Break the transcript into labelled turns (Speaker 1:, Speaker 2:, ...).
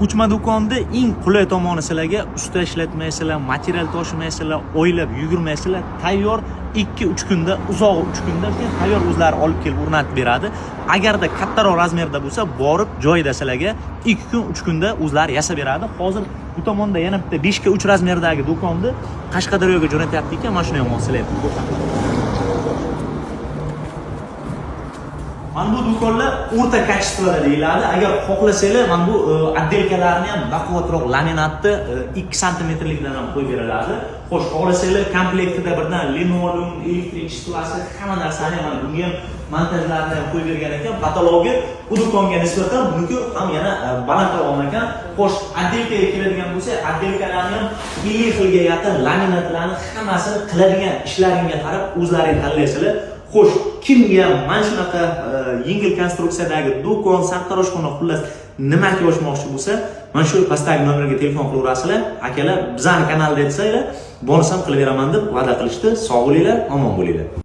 Speaker 1: Ko'chma do'konda eng qulay tomoni sizlarga usta ishlatmaysizlar, material toshmaysizlar, oylab yugurmaysizlar, tayyor 2-3 kunda, uzog'i 3 kunda tayyor o'zlari olib kelib o'rnatib beradi. Agarda kattaroq razmerda bo'lsa, borib joyida sizlarga 2 kun, 3 kunda o'zlari yasab beradi. Hozir bu tomonda yana bitta 5 ga 3 razmerdagi do'konni Qashqadaryoga jo'natyapti ekan, mana shuni ham sizlarga ko'rsataman. Mana bu do'konlar o'rta kачествоda deyiladi. Agar xohlasanglar, mana bu отделкаларni ham baquvvatroq laminatni 2 santimetrlikdan ham qo'yib beriladi. Xo'sh, xohlasanglar komplektida birdan linoleum, elektrik shplasi, hamma narsani mana bunga ham montajlarni ham qo'yib bergan ekan. Patologi bu do'konga nisbatan buniki ham yana balandroq ekan. Xo'sh, отделкаga keladigan bo'lsa, отделкаlarni ham 50 xilga yaqin laminatlarni hammasini qiladigan ishlaringga qarab o'zlaring tanlaysizlar. Xo'sh, kimga mana shunaqa yengil konstruksiyadagi do'kon, sartaroshxona, xullas nimaga ochmoqchi bo'lsa, mana shu pastdagi nomerga telefon qilaverasizlar. Akalar, bizning kanalda etsanglar, bonus ham qilib beraman deb va'da qilishdi. Sog' bo'linglar, omon bo'linglar.